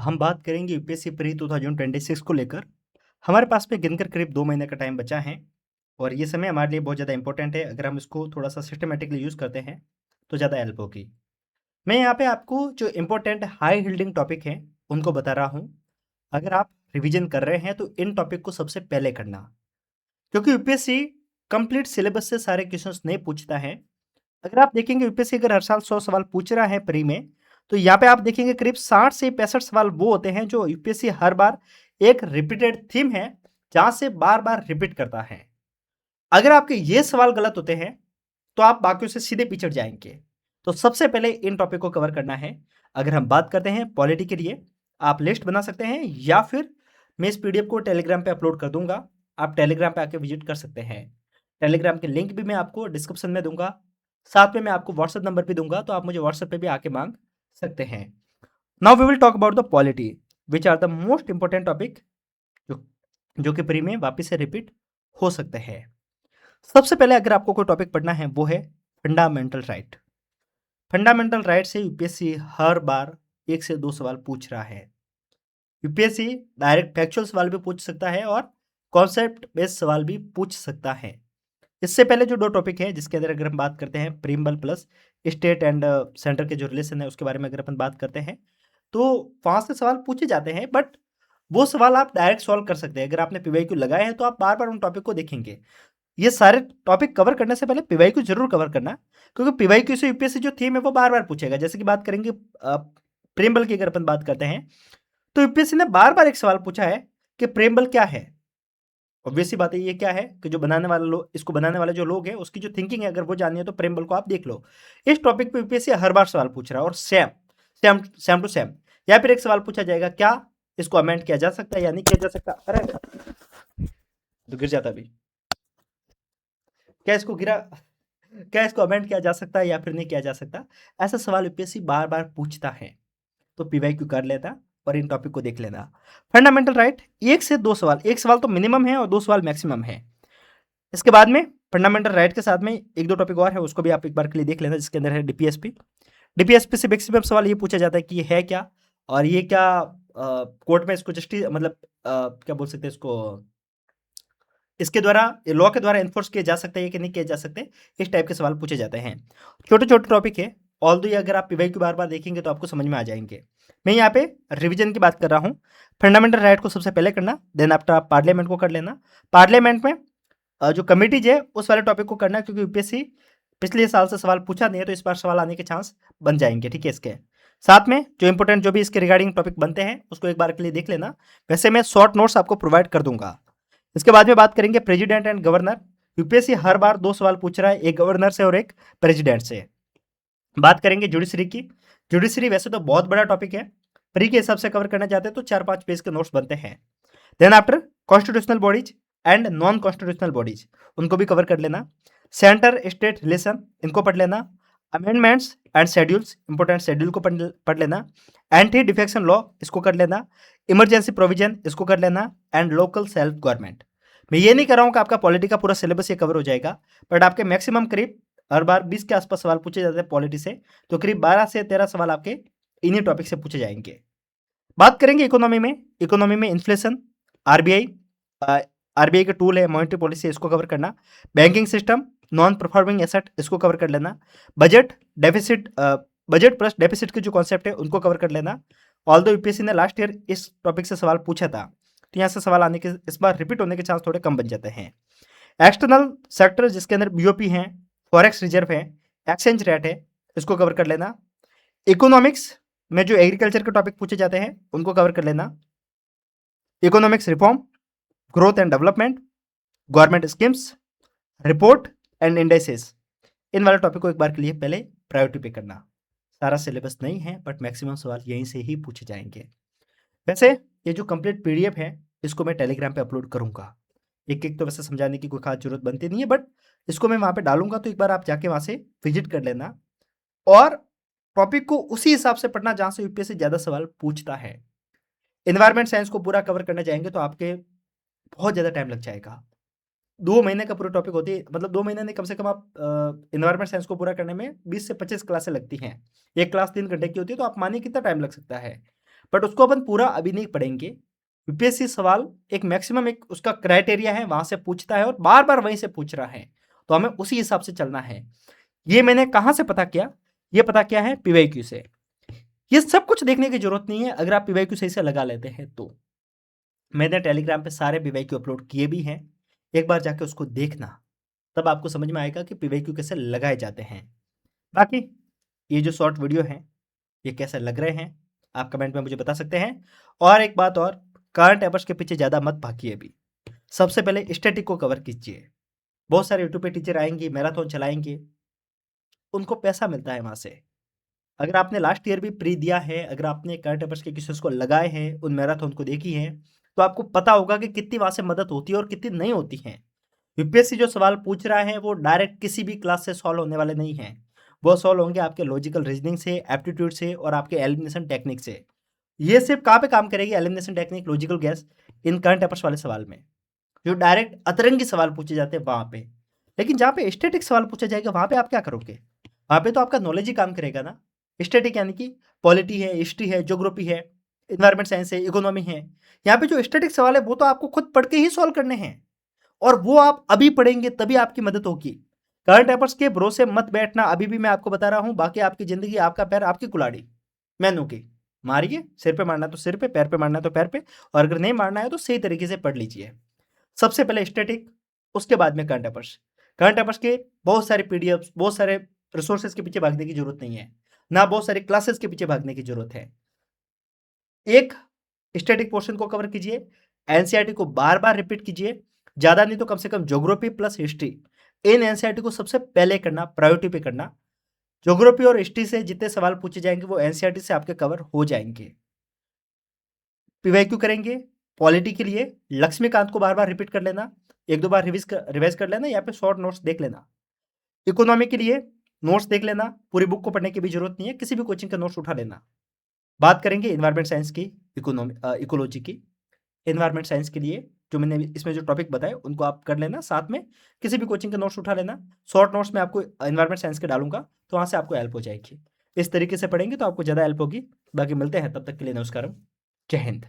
हम बात करेंगे यूपीएससी प्री 2026 को लेकर। हमारे पास में गिनकर करीब 2 महीने का टाइम बचा है और ये समय हमारे लिए बहुत ज़्यादा इंपॉर्टेंट है। अगर हम इसको थोड़ा-सा सिस्टमैटिकली यूज़ करते हैं, तो ज़्यादा हेल्प होगी। मैं यहाँ पे आपको जो इंपॉर्टेंट हाई यील्डिंग टॉपिक हैं, उनको बता रहा हूँ। अगर आप रिवीजन कर रहे हैं, तो इन टॉपिक को सबसे पहले करना, क्योंकि यूपीएससी कंप्लीट सिलेबस से सारे क्वेश्चंस नहीं पूछता है। अगर आप देखेंगे यूपीएससी अगर हर साल 100 सवाल पूछ रहा है प्री में, तो यहाँ पे आप देखेंगे करीब 60 से 65 सवाल वो होते हैं जो यूपीएससी हर बार एक रिपीटेड थीम है, जहाँ से बार-बार रिपीट करता है। अगर आपके ये सवाल गलत होते हैं, तो आप बाकियों से सीधे पिछड़ जाएँगे। तो सबसे पहले इन टॉपिक को कवर करना है। अगर हम बात करते हैं पॉलिटी के लिए, आप लिस्ट बना सकते हैं या फिर मैं इस पीडीएफ को टेलीग्राम पे अपलोड कर दूँगा। आप टेलीग्राम पे आके विजिट कर सकते हैं। टेलीग्राम के लिंक भी मैं आपको डिस्क्रिप्शन में दूँगा। साथ में मैं आपको व्हाट्सएप नंबर भी दूँगा, तो आप मुझे व्हाट्सएप पे भी आके माँग सकते हैं। Now we will talk about the polity which are the most important topic जो जो कि प्री में वापस से रिपीट हो सकते हैं। सबसे पहले अगर आपको कोई टॉपिक पढ़ना है वो है फंडामेंटल राइट। फंडामेंटल राइट से यूपीएससी हर बार 1 से 2 सवाल पूछ रहा है। यूपीएससी डायरेक्ट फैक्चुअल सवाल भी पूछ सकता है और कॉन्सेप्ट बेस्ड सवाल भी पूछ सकता है। इससे पहले जो 2 टॉपिक हैं जिसके अंदर अगर हम बात करते हैं प्रीम्बल प्लस स्टेट एंड सेंटर के जो रिलेशन है उसके बारे में अगर अपन बात करते हैं, तो वहाँ से सवाल पूछे जाते हैं, बट वो सवाल आप डायरेक्ट सॉल्व कर सकते हैं। अगर आपने पीवाईक्यू लगाया है तो आप बार-बार उन टॉपिक को देखेंगे। ये सारे टॉपिक कवर करने से पहले पीवाईक्यू ज़रूर कवर करना, क्योंकि पीवाईक्यू से यूपीएससी जो थीम है वो बार-बार पूछेगा। जैसे कि बात करेंगे प्रीम्बल की अगर अपन बात करते हैं, तो यूपीएससी ने बार-बार एक सवाल पूछा है कि प्रीम्बल क्या है? ऑब्वियस सी बात है, ये क्या है कि जो बनाने वाले लोग, इसको बनाने वाले जो लोग हैं उसकी जो थिंकिंग है अगर वो जाननी है तो प्रेमबल को आप देख लो। इस टॉपिक पे यूपीएससी हर बार सवाल पूछ रहा है और same same same to same. या फिर एक सवाल पूछा जाएगा, क्या इसको अमेंड किया जा सकता है या नहीं किया जा सकता? अरे तो गिर जाता भी। क्या इसको गिरा क्या इसको अमेंड किया जा सकता है या फिर नहीं किया जा सकता? ऐसा सवाल यूपीएससी बार बार पूछता है, तो पीवाईक्यू कर लेता और इन टॉपिक को देख लेना। फंडामेंटल राइट 1 से 2 सवाल, 1 सवाल तो मिनिमम है और 2 सवाल मैक्सिमम है। इसके बाद में फंडामेंटल राइट के साथ में 1-2 टॉपिक और है, उसको भी आप एक बार के लिए देख लेना, जिसके अंदर है डीपीएसपी। डीपीएसपी से मैक्सिमम सवाल ये पूछा जाता है कि ये है क्या और ये क्या कोर्ट में इसको मतलब क्या बोल सकते हैं इसको, इसके द्वारा लॉ के द्वारा एनफोर्स किया जा सकता है कि नहीं किया जा सकते, इस टाइप के सवाल पूछे जाते हैं। छोटे-छोटे टॉपिक है, ऑल्दो ये अगर आप पीवाईक्यू बार-बार देखेंगे तो आपको समझ में आ जाएँगे। मैं यहाँ पे रिवीजन की बात कर रहा हूँ। फंडामेंटल राइट को सबसे पहले करना, देन आफ्टर आप पार्लियामेंट को कर लेना। पार्लियामेंट में जो कमिटीज है उस वाले टॉपिक को करना है, क्योंकि यूपीएससी पिछले साल से सवाल पूछा नहीं है तो इस बार सवाल आने के चांस बन जाएंगे। ठीक है, इसके साथ में जो इंपोर्टेंट जो भी इसके रिगार्डिंग टॉपिक बनते हैं उसको एक बार के लिए देख लेना। वैसे मैं शॉर्ट नोट्स आपको प्रोवाइड कर दूंगा। इसके बाद में बात करेंगे प्रेसिडेंट एंड गवर्नर। यूपीएससी हर बार 2 सवाल पूछ रहा है, एक गवर्नर से और एक प्रेसिडेंट से। बात करेंगे जुडिशरी की। जुडिशरी वैसे तो बहुत बड़ा टॉपिक है, प्री के हिसाब से कवर करना चाहते हैं तो 4-5 पेज के नोट्स बनते हैं। Then after constitutional bodies and non constitutional bodies, उनको भी कवर कर लेना। सेंटर स्टेट रिलेशन, इनको पढ़ लेना। Amendments and schedules, important schedule को पढ़ लेना। एंटी डिफेक्शन लॉ, इसको कर लेना। इमरजेंसी प्रोविजन, इसको कर लेना। And local self government. मैं ये नहीं कर रहा हूँ कि आपका पॉलिटी का पूरा सिलेबस ये कवर हो जाएगा, बट आपके मैक्सिमम करीब हर बार 20 के आसपास सवाल पूछे जाते हैं पॉलिटी से, तो करीब 12 से 13 सवाल आपके इन्हीं टॉपिक से पूछे जाएंगे। बात करेंगे इकोनॉमी में। इकोनॉमी में इन्फ्लेशन, आरबीआई, आरबीआई के टूल है मॉनेटरी पॉलिसी, इसको कवर करना। Banking system, non performing asset, इसको कवर कर लेना। Budget deficit, budget plus deficit के जो कॉन्सेप्ट है उनको कवर कर लेना। ऑल्दो यूपीएससी ने लास्ट ईयर इस टॉपिक से सवाल पूछा था, तो यहाँ से सवाल आने के, इस बार रिपीट होने के चांस थोड़े कम बन जाते हैं। एक्सटर्नल सेक्टर, जिसके अंदर बीओपी है, फॉरेक्स रिजर्व है, एक्सचेंज रेट है, इसको कवर कर लेना। इकोनॉमिक्स में जो एग्रीकल्चर के टॉपिक पूछे जाते हैं उनको कवर कर लेना। Economics reform, growth and development, government schemes, report and indices, इन वाले टॉपिक को एक बार के लिए पहले प्रायोरिटी पे करना। सारा सिलेबस नहीं है, बट मैक्सिमम सवाल यहीं से ही पूछे जाएंगे। वैसे ये जो कंप्लीट पीडीएफ है इसको मैं टेलीग्राम पे अपलोड करूंगा। एक एक तो वैसे समझाने की कोई खास जरूरत बनती नहीं है, बट इसको मैं वहां पे डालूंगा, तो एक बार आप जाके वहां से विजिट कर लेना और टॉपिक को उसी हिसाब से पढ़ना जहां से यूपीएससी ज्यादा सवाल पूछता है। एनवायरमेंट साइंस को पूरा कवर करने जाएंगे तो आपके बहुत ज़्यादा टाइम लग जाएगा। 2 महीने का पूरा टॉपिक होती है, मतलब 2 महीने नहीं, कम से कम आप एनवायरनमेंट साइंस को पूरा करने में 20 से 25 क्लासें लगती हैं। एक क्लास 3 घंटे की होती है, तो आप मानिए कितना टाइम लग सकता है। बट उसको अपन पूरा अभी नहीं पढ़ेंगे। यूपीएससी सवाल एक मैक्सिमम एक उसका क्राइटेरिया है, वहां से पूछता है और बार बार वहीं से पूछ रहा है, तो हमें उसी हिसाब से चलना है। ये मैंने कहां से पता किया? ये पता किया है पीवाईक्यू से। ये सब कुछ देखने की जरूरत नहीं है अगर आप पीवाईक्यू सही से लगा लेते हैं तो। मैंने टेलीग्राम पे सारे पीवाईक्यू अपलोड किए भी हैं, एक बार जाके उसको देखना, तब आपको समझ में आएगा कि पीवाईक्यू कैसे लगाए जाते हैं। बाकी ये जो शॉर्ट वीडियो हैं ये कैसे लग रहे हैं आप कमेंट में मुझे बता सकते हैं। और एक बात और, करंट अफेयर्स के पीछे ज़्यादा मत भागिए अभी, सबसे पहले स्टैटिक को कवर कीजिए। बहुत सारे यूट्यूब पे टीचर आएंगे, मैराथन चलाएंगे, उनको पैसा मिलता है वहाँ से। अगर आपने लास्ट ईयर भी प्री दिया है, अगर आपने करंट अफेयर्स के क्वेश्चंस को लगाए हैं, उन मैराथन को देखी है, तो आपको पता होगा कि कितनी वहाँ से मदद होती है और कितनी नहीं होती है। यूपीएससी जो सवाल पूछ रहा है वो डायरेक्ट किसी भी क्लास से सॉल्व होने वाले नहीं हैं। वो सॉल्व होंगे आपके लॉजिकल रीजनिंग से, एप्टीट्यूड से और आपके एलिमिनेशन टेक्निक से। ये सिर्फ कहाँ पे काम करेगी? एलिमिनेशन टेक्निक, लॉजिकल गैस, इन करंट अफेयर्स वाले सवाल में, जो डायरेक्ट अतरंगी सवाल पूछे जाते हैं वहाँ पे। लेकिन जहाँ पे स्टैटिक सवाल पूछा जाएगा वहाँ पे आप क्या करोगे? वहाँ पे तो आपका नॉलेज ही काम करेगा ना। स्टैटिक यानी कि पॉलिटी है, हिस्ट्री है, ज्योग्राफी है, इन्वायरमेंट साइंस है, इकोनॉमी है। यहाँ पे जो स्टैटिक सवाल है वो तो आपको खुद पढ़ के ही सॉल्व करने हैं, और वो आप अभी पढ़ेंगे तभी आपकी मदद होगी। करंट अफेयर्स के भरोसे मत बैठना, अभी भी मैं आपको बता रहा हूं। बाकी आपकी जिंदगी, आपका पैर, आपकी कुल्हाड़ी, मैनू की मारिए। सिर पे मारना है तो सिर पे, पैर पे मारना है तो पैर पे, और अगर नहीं मारना है तो सही तरीके से पढ़ लीजिए। सबसे पहले स्टैटिक, उसके बाद में करंट अफेयर्स। करंट अफेयर्स के बहुत सारे पीडीएफ, बहुत सारे रिसोर्सेज के पीछे भागने की जरूरत नहीं है, ना बहुत सारे क्लासेस के पीछे भागने की जरूरत है। एक स्टैटिक पोर्शन को कवर कीजिए, एनसीईआरटी को बार बार रिपीट कीजिए, ज्यादा नहीं तो कम से कम ज्योग्राफी प्लस हिस्ट्री, इन एनसीईआरटी को सबसे पहले करना, प्रायोरिटी पे करना। ज्योग्राफी और हिस्ट्री से जितने सवाल पूछे जाएंगे वो एनसीईआरटी से आपके कवर हो जाएंगे। पीवाईक्यू करेंगे पॉलिटी के लिए, लक्ष्मीकांत को बार बार रिपीट कर लेना, एक दो बार रिवाइज कर लेना या फिर शॉर्ट नोट्स देख लेना। इकोनॉमी के लिए नोट्स देख लेना, पूरी बुक को पढ़ने की भी जरूरत नहीं है, किसी भी कोचिंग का नोट्स उठा लेना। बात करेंगे इन्वायरमेंट साइंस की, इकोलॉजी की। एनवायरमेंट साइंस के लिए जो मैंने इसमें जो टॉपिक बताए उनको आप कर लेना, साथ में किसी भी कोचिंग के नोट्स उठा लेना। शॉर्ट नोट्स में आपको एनवायरमेंट साइंस के डालूंगा, तो वहाँ से आपको हेल्प हो जाएगी। इस तरीके से पढ़ेंगे तो आपको ज़्यादा हेल्प होगी। बाकी मिलते हैं, तब तक के लिए नमस्कार, जय हिंद।